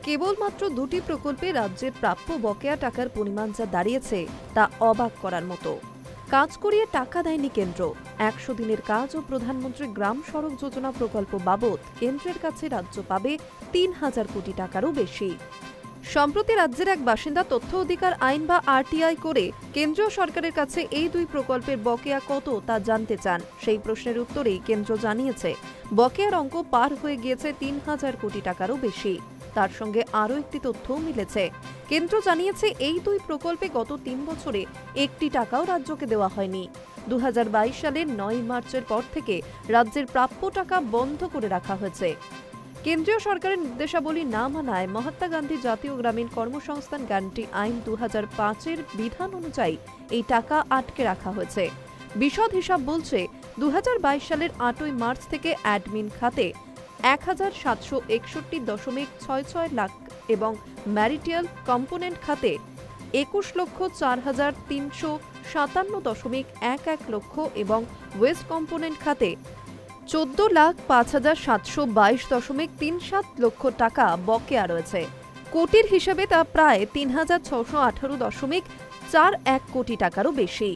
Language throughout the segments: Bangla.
কেবলমাত্র দুটি প্রকল্পে রাজ্যের প্রাপ্য বকেয়া টাকার পরিমাণ যা দাঁড়িয়েছে তা অবাক করার মতো। কাজ করিয়ে টাকা দেয়নি কেন্দ্র। ১০০ দিনের কাজ ও প্রধানমন্ত্রী গ্রাম সড়ক যোজনা প্রকল্প বাবদ কেন্দ্রের কাছে রাজ্য পাবে ৩,০০০ কোটি টাকারও বেশি। সম্প্রতি রাজ্যের এক বাসিন্দা তথ্য অধিকার আইন বা আরটিআই করে কেন্দ্রীয় সরকারের কাছে এই দুই প্রকল্পের বকেয়া কত তা জানতে চান। সেই প্রশ্নের উত্তরেই কেন্দ্র জানিয়েছে বকেয়ার অঙ্ক পার হয়ে গিয়েছে ৩,০০০ কোটি টাকারও বেশি। তার সঙ্গে আরও একটি তথ্যও মিলেছে। কেন্দ্র জানিয়েছে এই দুই প্রকল্পে গত ৩ বছরে একটি টাকাও রাজ্যকে দেওয়া হয়নি। ২০২২ সালের ৯ মার্চের পর থেকে রাজ্যের প্রাপ্য টাকা বন্ধ করে রাখা হয়েছে। কেন্দ্রীয় সরকারের নির্দেশাবলী না মানায় মহাত্মা গান্ধী জাতীয় গ্রামীণ কর্মসংস্থান গ্যারান্টি আইন ২০০৫-এর বিধান অনুযায়ী এই টাকা আটকে রাখা হয়েছে। বিশদ হিসাব বলছে ২০২২ সালের ৮ই মার্চ থেকে অ্যাডমিন খাতে ১,৭৬১.৬৬ লাখ এবং ম্যারিটাল কম্পোনেন্ট খাতে ২১,৪,৩৫৭.১১ লক্ষ এবং ওয়েস্ট কম্পোনেন্ট খাতে ১৪,৫,৭২২.৩৭ লক্ষ টাকা বকেয়া রয়েছে। কোটির হিসেবে তা প্রায় ৩,৬১৮.৪১ কোটি টাকারও বেশি।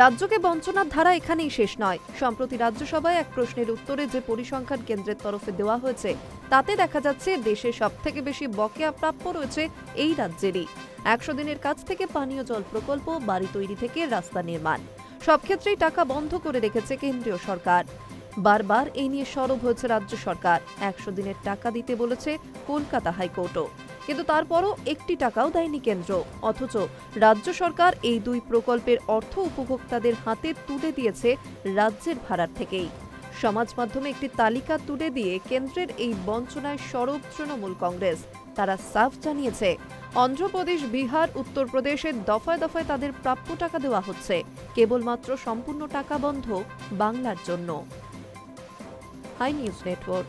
রাজ্যকে বঞ্চনার ধারা এখানেই শেষ নয়। সম্প্রতি রাজ্যসভায় এক প্রশ্নের উত্তরে যে পরিসংখ্যান কেন্দ্রের তরফে দেওয়া হয়েছে তাতে দেখা যাচ্ছে দেশে সবথেকে বেশি বকেয়া প্রাপ্য রয়েছে এই রাজ্যেরই। ১০০ দিনের কাজ থেকে পানীয় জল প্রকল্প, বাড়ি তৈরি থেকে রাস্তা নির্মাণ, সব ক্ষেত্রেই টাকা বন্ধ করে রেখেছে কেন্দ্রীয় সরকার। বারবার এই নিয়ে সরব হয়েছে রাজ্য সরকার। ১০০ দিনের টাকা দিতে বলেছে কলকাতা হাইকোর্টও, কিন্তু তারপরও একটি টাকাও দেয়নি কেন্দ্র। অথচ রাজ্য সরকার এই দুই প্রকল্পের অর্থ উপভোক্তাদের হাতে তুলে দিয়েছে রাজ্যের ভাড়ার থেকেই। সমাজ মাধ্যমে একটি তালিকা তুলে দিয়ে কেন্দ্রের এই বঞ্চনায় সরব তৃণমূল কংগ্রেস। তারা সাফ জানিয়েছে অন্ধ্রপ্রদেশ, বিহার, উত্তরপ্রদেশের দফায় দফায় তাদের প্রাপ্য টাকা দেওয়া হচ্ছে, কেবলমাত্র সম্পূর্ণ টাকা বন্ধ বাংলার জন্য। Hi News network.